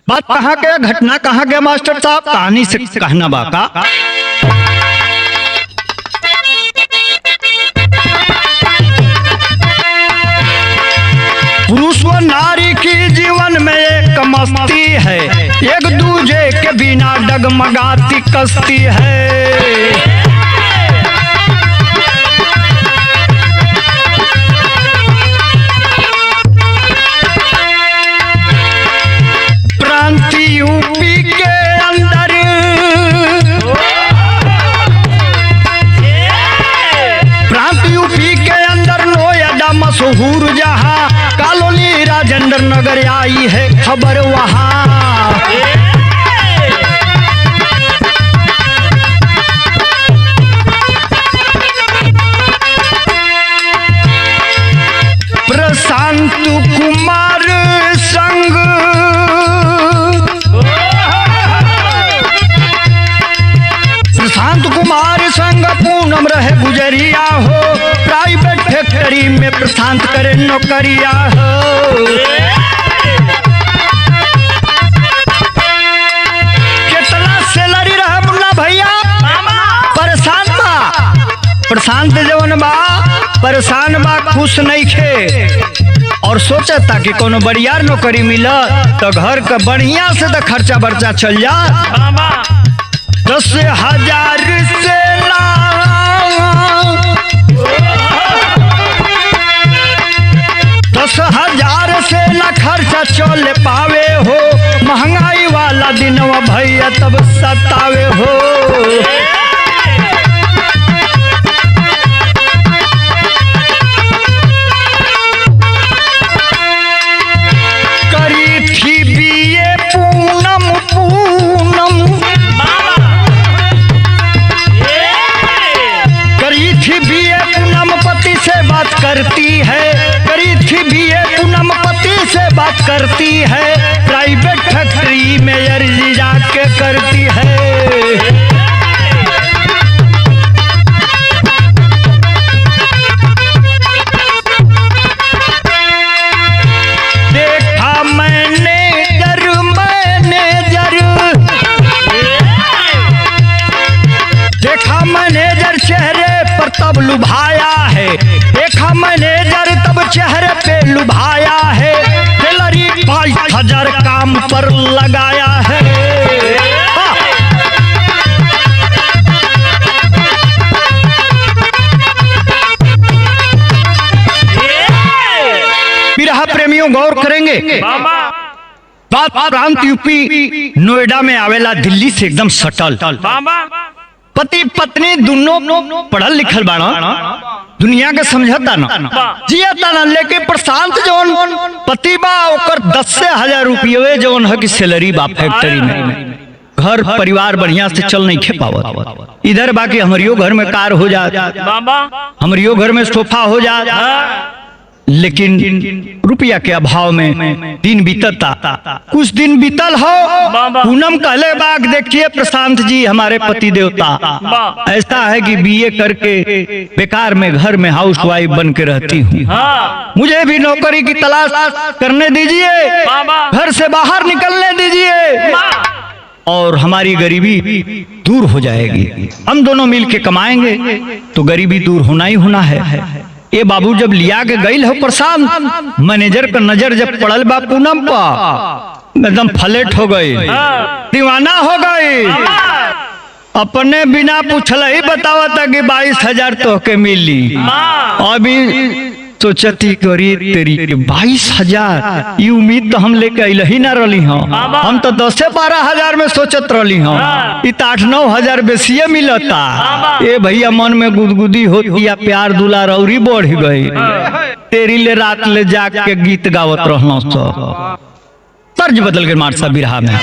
बात कहाँ के, घटना कहाँ के मास्टर साहब, कहानी से कहना बाका। पुरुष व नारी की जीवन में एक मस्ती है, एक दूजे के बिना डगमगाती कश्ती है। प्रांति यूपी के अंदर, प्रांत यूपी के अंदर नोएडा मशहूर जहां, कालोनी राजेंद्र नगर आई है खबर वहां। प्रशांत कुमार संग, प्रशांत कुमार संग पूनम रहे गुजरिया हो, प्राइवेट फैक्ट्री में प्रशांत करे नौकरिया हो। कितना सैलरी रहा मुन्ना भैया, परेशान बा, प्रशांत जवन बा परेशान बा, खुश नहीं खे और सोचता कि कोनो बढ़िया नौकरी मिला तो घर का बढ़िया से तो खर्चा बर्चा चल जा। 10,000 से ना 10,000 से ना खर्चा चल पावे हो, महंगाई वाला दिनवा भैया तब सतावे हो। करी थी बीए पूनम, पूनम करी थी बीए पूनम पति से बात करती है, करी थी बीए पूनम पति से बात करती है, प्राइवेट फैक्ट्री में अर्जी जाके करती है। देखा मैनेजर, मैनेजर देखा मैनेजर चेहरे पर तब लुभाया है, देखा मैनेजर तब चेहरे पे लुभाया है, सैलरी 5,000 काम पर लगाया है। बिरहा प्रेमियों गौर करेंगे, बात प्रांत यूपी नोएडा में आवेला, दिल्ली से एकदम सटल। पति पत्नी दोनों पढ़ल लिखल बाड़ा, दुनिया के समझता ना जियता ना, लेकिन प्रशांत जौन पति बा ओकर 10,000 रुपये जौन है कि सैलरी बा फैक्ट्री में, घर परिवार बढ़िया से चल नहीं खे पावत। इधर बाकी हमारियो घर में कार हो जा, हमारियो घर में सोफा हो जा, लेकिन रुपया के अभाव में दिन बीतता। कुछ दिन बीतल हो, पूनम कहले बाग देखिए प्रशांत जी हमारे पति देवता, ऐसा है कि बीए करके बेकार में घर में हाउस वाइफ बन के रहती हूँ, मुझे भी नौकरी की तलाश करने दीजिए, घर से बाहर निकलने दीजिए और हमारी गरीबी दूर हो जाएगी, हम दोनों मिल के कमाएंगे तो गरीबी दूर होना ही होना है। ये बाबू जब लिया के गई हो प्रशांत, मैनेजर का नजर जब पड़ल बा पूनम पर, एकदम फ्लैट हो गई, दीवाना हो गई, अपने बिना पूछल ही बतावा था कि 22,000 तो के मिली। अभी सोचती करी तेरी 22,000, ये उम्मीद तो हम लेके अल ही ना रही हूँ, हम तो 10 से 12,000 में सोचत रही हूँ, इ 8-9,000 बेसिए मिलता। ए भैया मन में गुदगुदी होती या प्यार दुलार और बढ़ गई, तेरी ले रात ले जाके गीत गावत रहना, तर्ज बदल गए मार सा बिरहा में।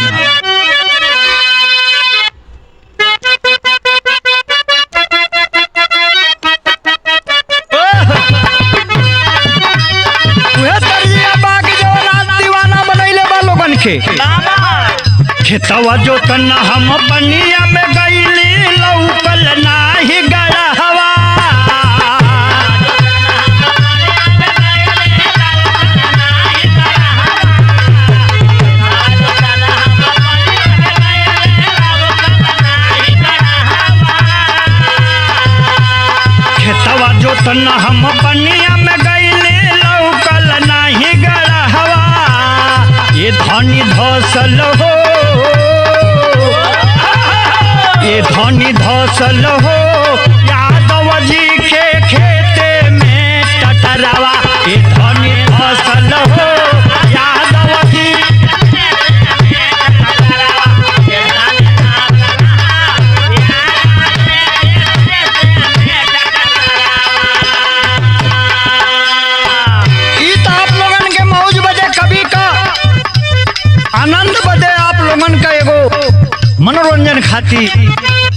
खेतवा जो तना हम पनिया में गईली, लौकल नाही गड़ा हवा, धनी धसल हो, ये धनी धसल हो, यादव जी के खेते में टटरावा, ये धनी धसल हो, यादव जी आनंद बदे आप लोगन का एगो मनोरंजन खातिर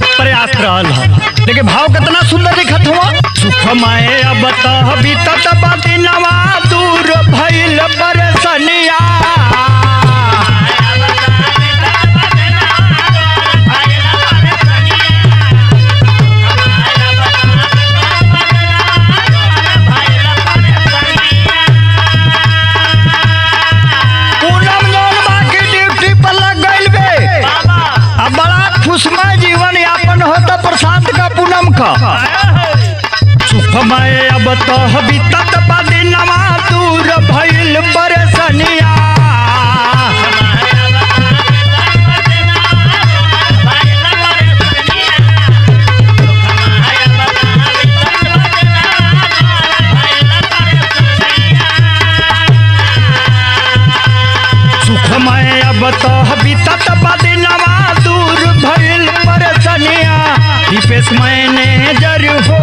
प्रयास रहल है, लेकिन भाव कितना सुंदर दिखत हुआ। सुखमय अब तह बीतत बदिनवा, दूर भइल परेशानिया, उसमें जीवन यापन होता प्रशांत का पूनम का। सुखमय अब तह बीतत बदिनवा, दूर भइल परेशानिया, सुखमय अब तह बीतत बदिनवा, दूर भइल परेशानिया, दीपेश मैनेजर हो,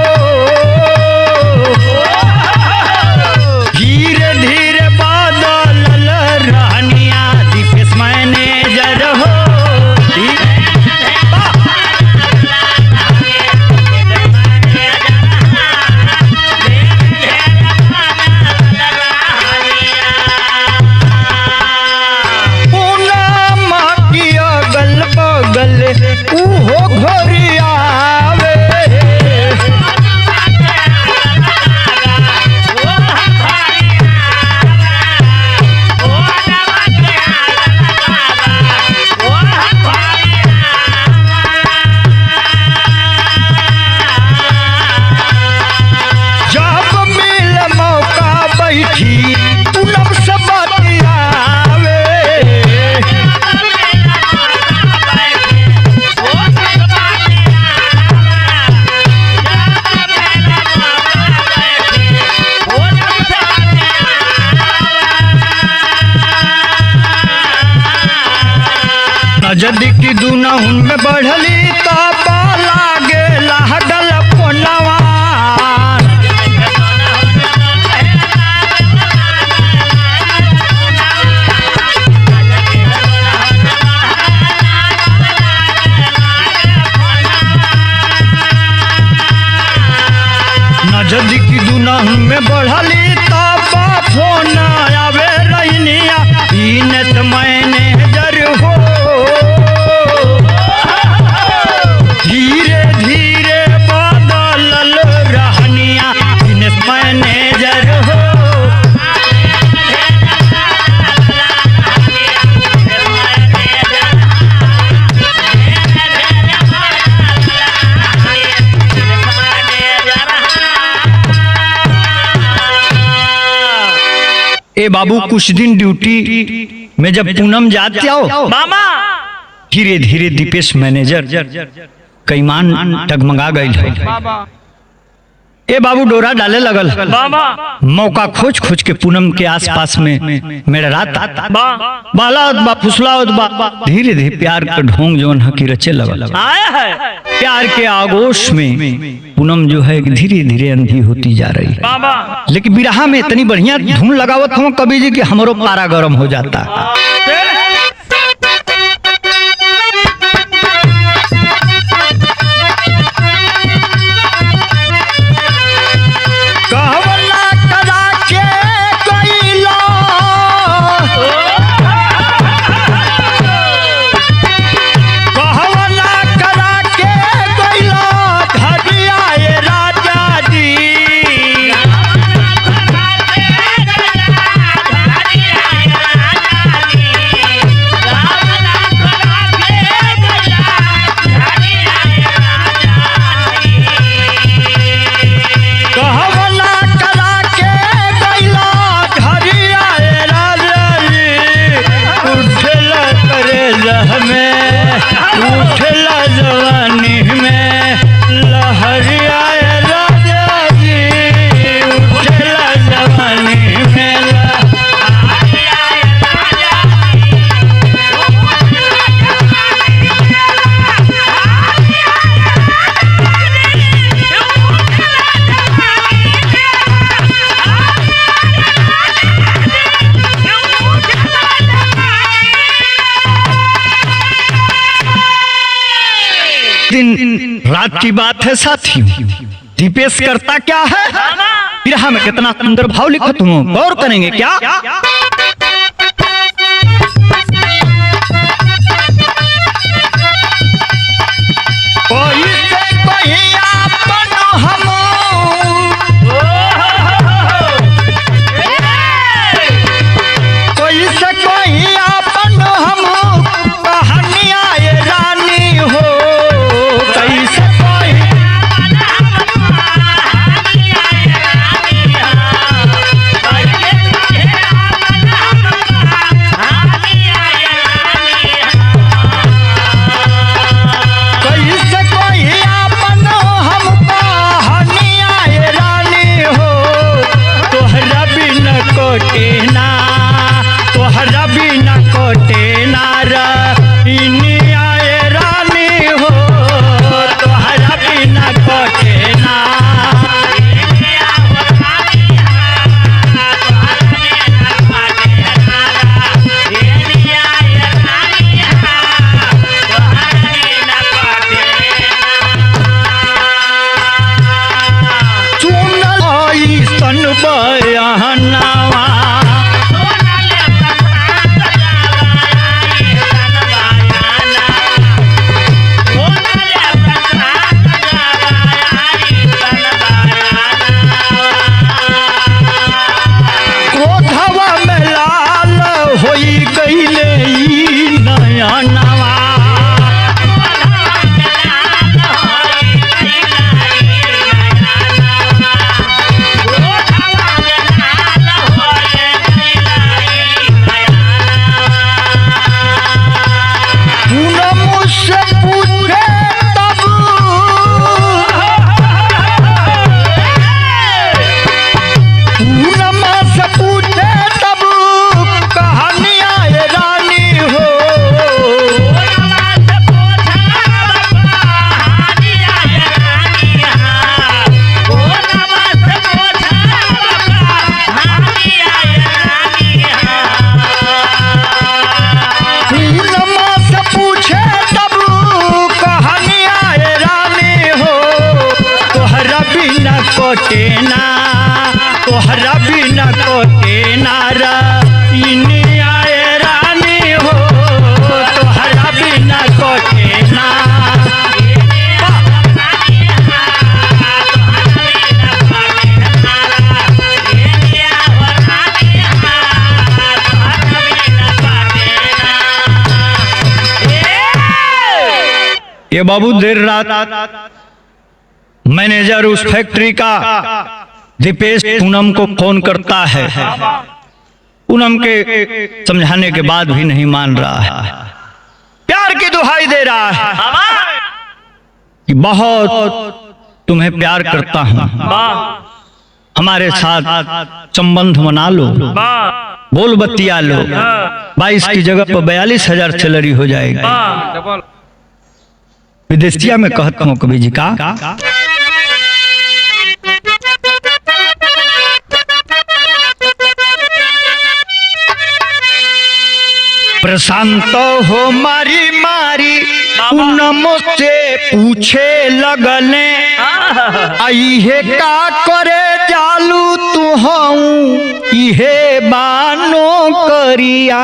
धीरे धीरे बदलल रहनिया, दीपेश मैनेजर हो, उहो घोरी आवे, जब मिल मौका बैठी पूनम से बतियावे, नजदीकी दुनहुन में बढ़ली तब लागे लागल फोनवा, नजदीकी दुनहुन में बढ़ली तब फोन आवे रहनिया, इनत मैनेजर हो, धीरे धीरे बदलल रहनिया, दिनेश मैनेजर हो, ए बाबू कुछ दिन ड्यूटी में जब पूनम जाते आओ मामा, धीरे धीरे दीपेश मैनेजर कैमान टगमगा गई है। ए बाबू डोरा डाले लगल, मौका खोज खोज के पूनम के आसपास में मेरा रात बाला फुसला, धीरे धीरे प्यार का ढोंग जोन हकी रचे लगल। प्यार के आगोश में पूनम जो है धीरे धीरे अंधी होती जा रही है, लेकिन बिरहा में इतनी बढ़िया धुन लगावत हूँ कवि जी कि हमरो पारा गर्म हो जाता है। बिरह में उठला जवानी में लहरिया राजा जी उठला जवानी में दिन रात की बात है साथियों। दीपेश करता क्या है बिरहा में कितना सुंदर भाव लिखा तुम गौर करेंगे क्या? कोई से कोई आपन हम कोई से कोई आपन हम कहानियां रानी हो तोहरा बिना कोटे नारा आए रानी हो तोहरा बिना कोटे ना सुनल सन बयानवा कोटेना तोहरा बिना कोटेना आए रानी हो तोहरा बिना कोटेना ये बाबू देर रात मैनेजर उस फैक्ट्री का दीपेश पूनम को फोन करता है। पूनम के समझाने के बाद भी नहीं मान रहा है, प्यार की दुहाई दे रहा है कि बहुत तुम्हें प्यार करता हूं, हमारे साथ संबंध बना लो, बोल बत्तिया लो। 22 की जगह पर 42,000 सैलरी हो जाएगी। विदेशिया में कहता हूँ कवि जी का प्रशांत हो मारी मारी पूनम से पूछे लगने इहे का करे जालू तू हूँ इहे बानो करिया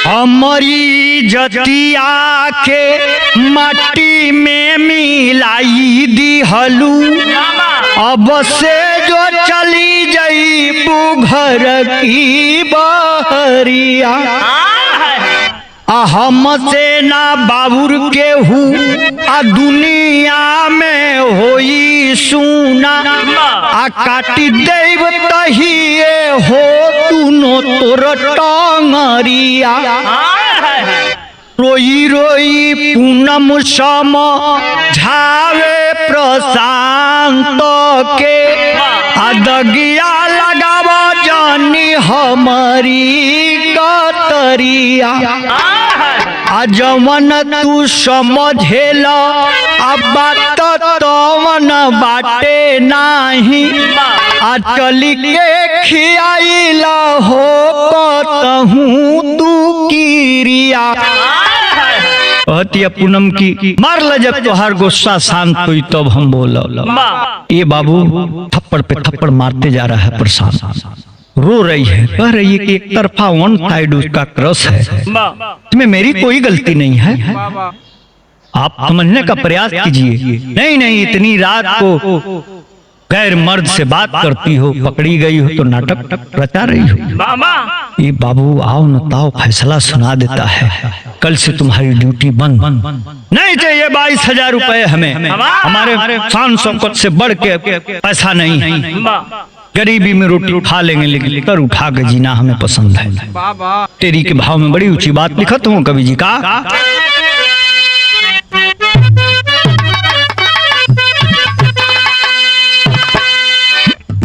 हमारी जतिया के माटी में मिलाई दी हलू अब से जो चली जईबू घर की बहरिया हमसे ना बाबुर के हूँ आ दुनिया में होई सुना आ काटी देव तहिए हो तूनो तोर टंगरिया रोई रोई पूनम सम झावे प्रशांत के अदगिया लगावा जानी हमारी कतरिया जवन तू समझेला अब बात तवन बाटे नाही चली के खियाइला हो कतहूँ तू किरिया पूनम की मार ल जब तोहार गुस्सा शांत हुई तब हम बोला ये बाबू थप्पड़ पे थप्पड़ मारते जा रहा है प्रशांत रो रही है कह रही है कि एक तरफा वन साइड उसका क्रश है इसमें मेरी कोई गलती नहीं है आप समझने का प्रयास कीजिए नहीं नहीं इतनी रात को गैर मर्द से बात करती हो पकड़ी गई हो तो नाटक रचा रही हो ये बाबू आओ न ताओ फैसला सुना देता है कल से तुम्हारी ड्यूटी बंद नहीं चाहिए 22,000 रुपए हमें हमारे शान शौकत से बढ़ के पैसा नहीं गरीबी में रोटी खा लेंगे लेकिन कर उठा के जीना हमें पसंद है तेरी के भाव में बड़ी ऊंची बात लिखत हूँ कवि जी का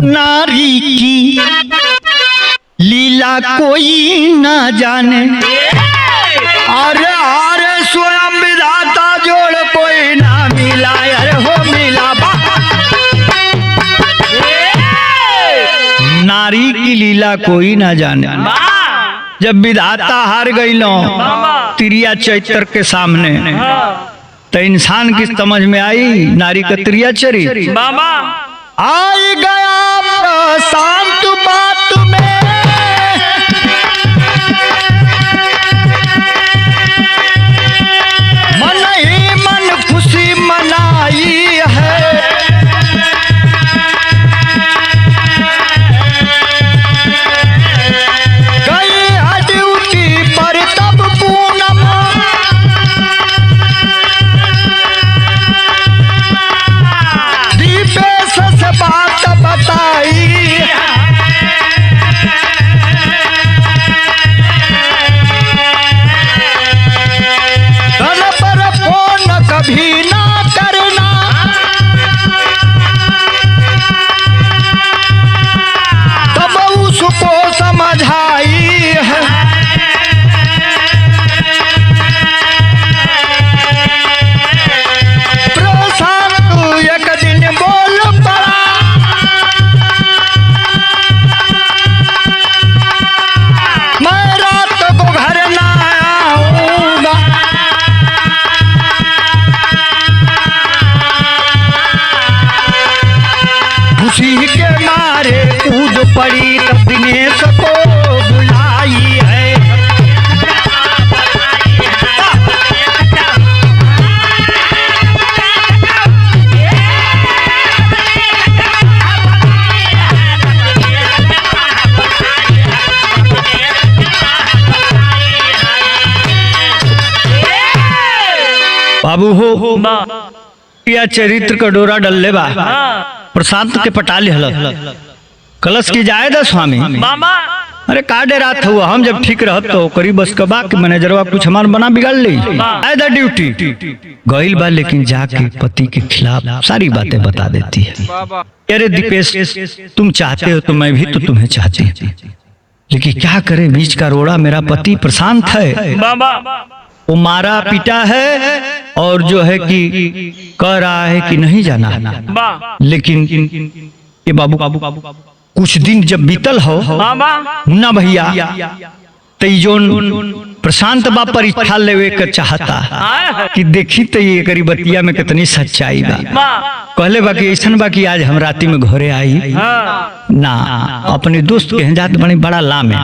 नारी की लीला कोई ना जाने अरे अरे स्वयं विधाता जोड़ कोई ना मिला अरे हो मिला नारी की लीला कोई ना जाने जब विधाता हार गई लो तिरिया चैतर के सामने तो इंसान की समझ में आई नारी का तिरिया चरी आई गया शांत बात में मन ही मन खुशी मनाई है गई है ड्यूटी पर तब पूनम दीपेश से बात बताई घर पर फोन कभी ना करना तब उसको समझाई है प्रशांत एक दिन बोल पड़ा मैं रात को घर ना आऊंगा खुशी के मारे कूद पड़ी तब दिनेश को बुलाई है बाबू हो या चरित्र का डोरा डल्ले बा प्रशांत के पटाली हल कलश की जायदा स्वामी अरे का डेरात हुआ हम जब ठीक रहत तो करी बस कबा के मैनेजरवा कुछ हमार बना बिगाड़ ली आयदा ड्यूटी गईल बा लेकिन जाके पति के खिलाफ सारी बातें बता देती है अरे दीपेश तुम चाहते हो तो मैं भी तो तुम्हें चाहती हूँ लेकिन क्या करे बीच का रोड़ा मेरा पति प्रशांत है वो मारा पीटा है और जो है कि कह रहा है कि नहीं जाना लेकिन ये बाबू कुछ दिन जब बीतल हो मुन्ना भैया तैजोन प्रशांत बा परीक्षा लेवे के चाहता कि देखी तो ये गरीबतिया में कितनी सच्चाई बा कहले बाकी ऐसा बाकी आज हम राती में घरे आई ना अपने दोस्त के जात बड़ी बड़ा लाम है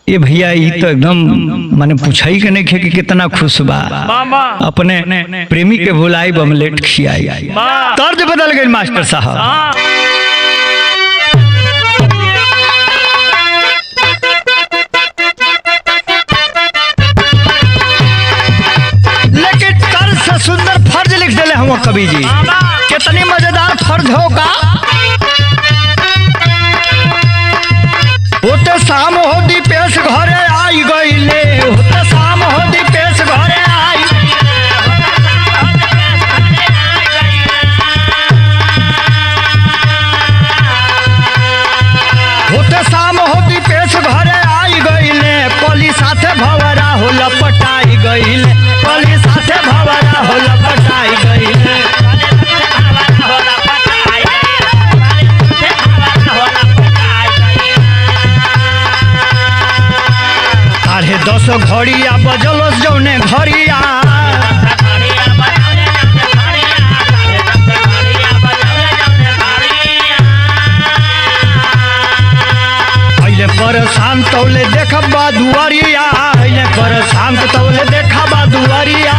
ये भैया ये तो एकदम मैंने पूछा ही के नहीं कि कितना खुश बा अपने प्रेमी के भुलाई बमलेट खियाई तर्ज बदल गई मास्टर साहब सुंदर फर्ज लिख दिले हम कवि जी कितनी मजेदार फर्ज होगा होते शाम हो दीपेश घरे आई गईले होते शाम हो दीपेश घर लपटाई गईल कली साथे भवरा हो लपटाई गईल। साढ़े 10 घड़िया बजलस जौने घड़िया पहले परेशान तौले देखबा दुआरिया पहले परेशान तौले देखबा दुआरिया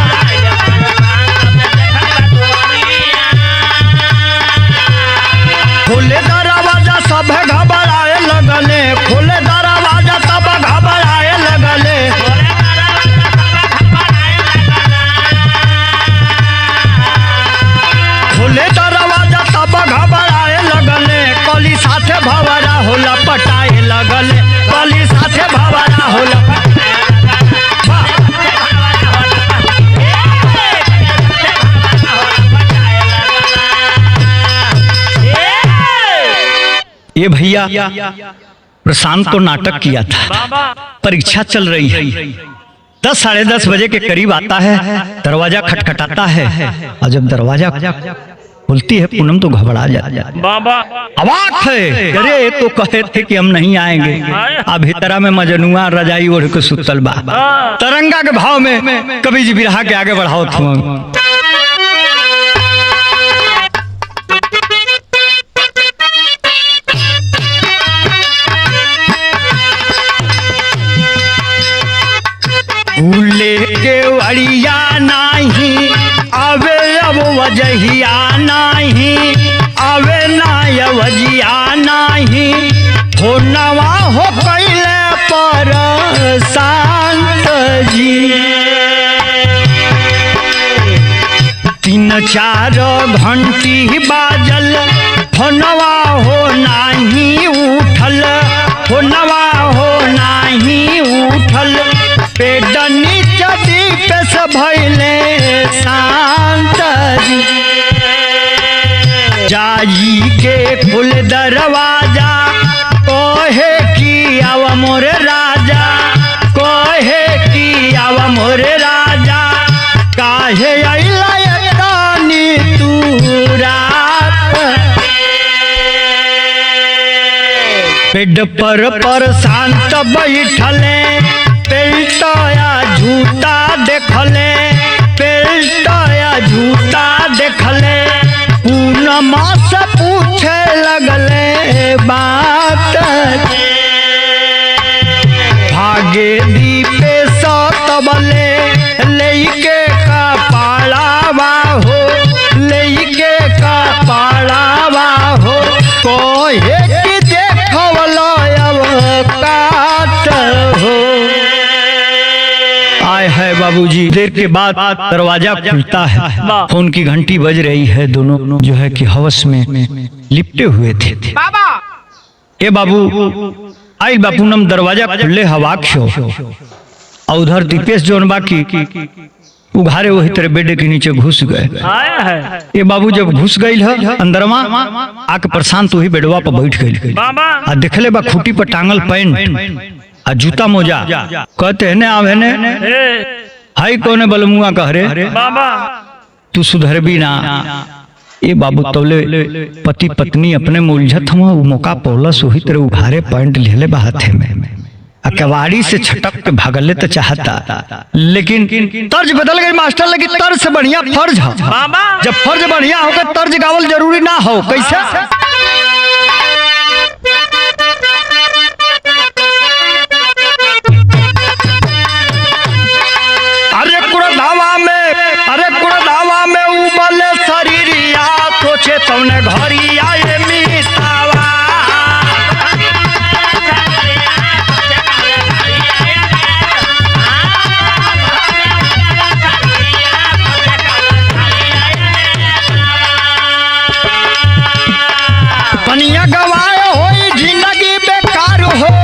खोले दरवाजा सब घबराए लगले खोले दरवाजा सब घबराए लगले खोले दरवाजा सब घबराए लगले कली साथे भवरा हो लपटाए लगले कली साथे भवरा हो ये भैया प्रशांत तो नाटक किया था, परीक्षा चल रही है। 10 साढ़े 10 बजे के करीब आता है, दरवाजा खटखटाता है और जब दरवाजा खुलती है पूनम तो घबरा जाती है। अवाक है, अरे तो कहे थे कि हम नहीं आएंगे। अब भीतरा में मजनुआ रजाई ओढ़ के सुतल बा। तरंगा के भाव में कवि जी बिरहा के आगे बढ़ाओ तुम। भूले के अड़िया नहीं आवे अब वजहिया नहीं आवे ना वजिया नहीं हो नवा हो कैले पर शांत जी 3-4 घंटी बाजल फोनवा हो नहीं उठल फोनवा हो नहीं उठल पेडनी चदी पे भैले शांत जाई के खुल दरवाजा कोहे की आवा मोरे राजा कोहे की आवा मोरे राजा काहे अइला तानी तू रात पेड़ पर शांत बैठले पेल्टया झूठा देखले पेल्टया झूठा देखले पूनमा से पूछे लगले बात भागे दीपे सतबले लेके का पालावा हो लेके का पालावा हो कोहे की देखवलो अब काट हो। आए है बाबूजी, देर के बाद दरवाजा खुलता है, फोन की घंटी बज रही है। दोनों जो है कि हवस में लिपटे हुए थे। ए बाबू आई बापूनम दरवाजा खुले हवा क्यों और उधर दीपेश जोन बाकी उघारे वही तेरे बेडे के नीचे घुस गए। ये बाबू जब घुस गई है अंदरमा आके प्रशांत वही बेडवा पर बैठ गई आ देखले बा खूटी पर टांगल पैंट आ जूता मोजा कहते है आवे ने हाई कौने बलमुआ कह रे तू सुधरबी ना। ये बाबू तौले पति पत्नी अपने में उलझत हुआ वो मौका पौलस वही तेरे उघारे पैंट लेले बा हाथे में कवाड़ी से छटक के भागले तो चाहता लेकिन तर्ज बदल गई मास्टर। लेकिन तर्ज से बढ़िया फर्ज है। जब फर्ज बढ़िया होगा तर्ज गावल जरूरी ना हो। कैसे अरे कुड़धावा में उबल शरीरिया सोचे तौने घरी आए मितावा पनिया गवाए होई जिंदगी बेकार हो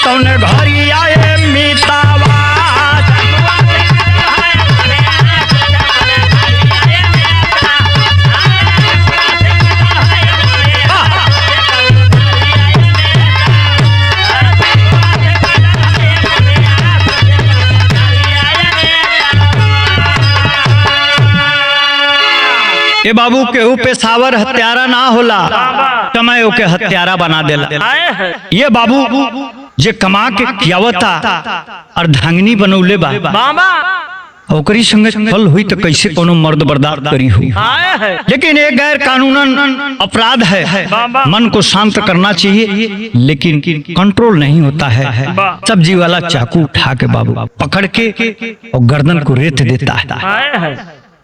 तौने घरी आए मीतावा। ए बाबू केहू पेशावर हत्यारा ना होला, समय ओके हत्यारा बना देला। ये बाबू जे कमा के खियावता और धांगनी बनौले बा, ओकरी संगे फल हुई तो कैसे कोनो मर्द बर्दाश्त करी हो। लेकिन ये गैर कानूनन अपराध है, मन को शांत करना चाहिए, लेकिन कंट्रोल नहीं होता है। सब्जी वाला चाकू उठा के बाबू पकड़ के और गर्दन को रेत देता है।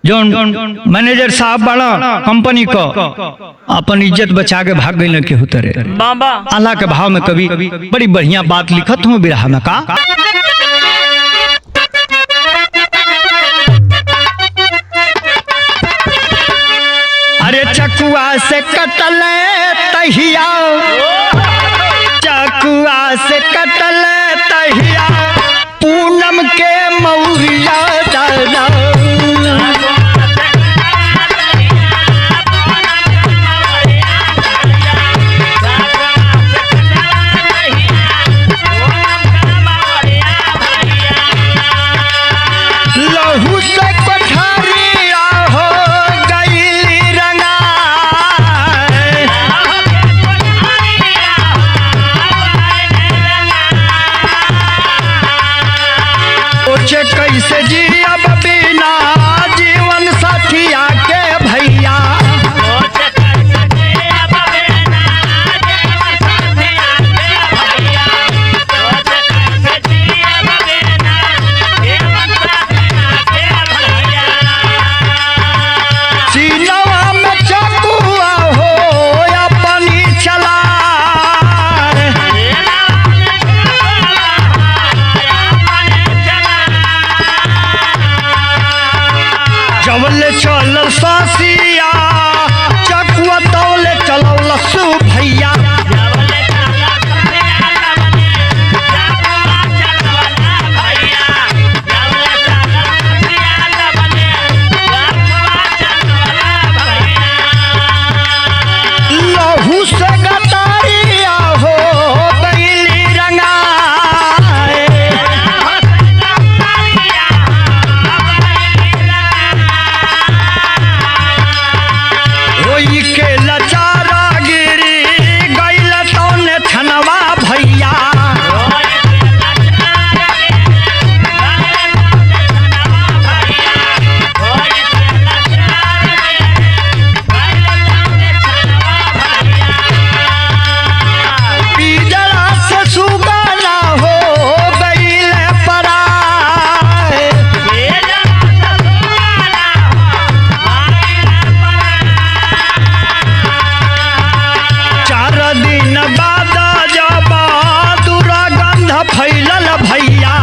जो मैनेजर साहब बड़ा कंपनी को अपन इज्जत बचा के भाग गई के उतरे। आला के भाव में कभी बड़ी बढ़िया बात लिखत हूँ बिरहा में का। अरे चकुआ से कटल तहिया, चकुआ से कटल तहिया, पूनम के मौरिया दादा। कैसे जी अब बिना जीवन साथिया के भैया, सीनवा में चकुआ हो अपनी चला, जवले चल सासिया चकुआ तौले चलो लस्सू भैया। लहू से गतारिया हो बैली रंगा, के लचारा गिरी गैल तौने छनवा भैया। पीजड़ा से सुगाना हो गैल परा, दिन बाद जब दुर्गंध फैलल भैया।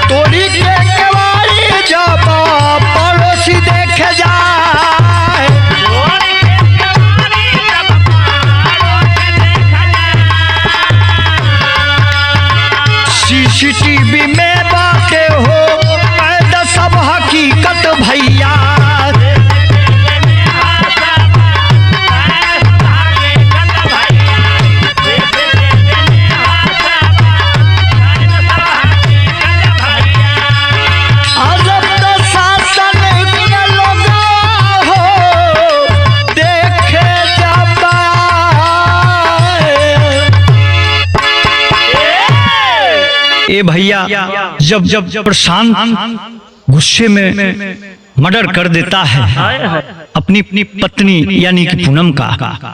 तोरी के केवाड़ी जब पड़ोसी देखे जाए, सीसीटीवी में बातें हो कैद सब हकीकत भैया। शासन के लोग हो देखे जाता, ए भैया जब जब प्रशांत गुस्से में मर्डर कर देता है अपनी पत्नी यानी कि पूनम का,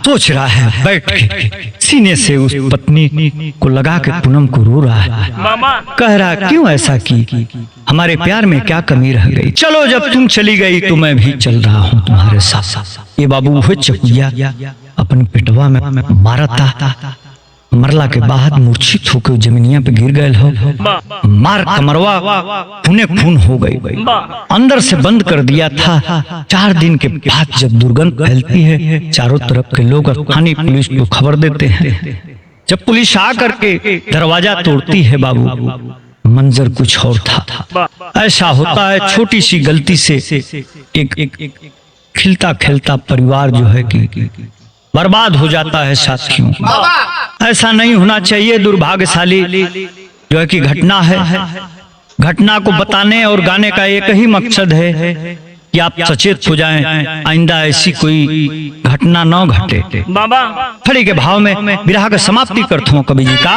सोच रहा है बैठ के सीने से उस पत्नी को लगा के पूनम को रो रहा है, कह रहा क्यों ऐसा की, हमारे प्यार में क्या कमी रह गई, चलो जब तुम चली गई तो मैं भी चल रहा हूँ तुम्हारे साथ। ये बाबू वो चकुया अपनी पिटवा में मारा था मरला के बाद मूर्छित होकर जमीनिया पे गिर गए हो, मार कमरवा खूने खून हो गई, अंदर से बंद कर दिया था। 4 दिन के बाद जब दुर्गंध फैलती है, चारों तरफ के लोग स्थानीय पुलिस को खबर देते हैं। जब पुलिस आ करके दरवाजा तोड़ती है बाबू, मंजर कुछ और था। ऐसा होता है छोटी सी गलती से एक खिलता खिलता परिवार जो है कि बर्बाद हो जाता है साथियों। ऐसा नहीं होना चाहिए। दुर्भाग्यशाली जो है कि घटना है। घटना को बताने और गाने का एक ही मकसद है कि आप सचेत हो जाएं, आइंदा ऐसी कोई घटना न घटे। खड़ी के भाव में विरह का समाप्ति करता हूँ कवि जी का।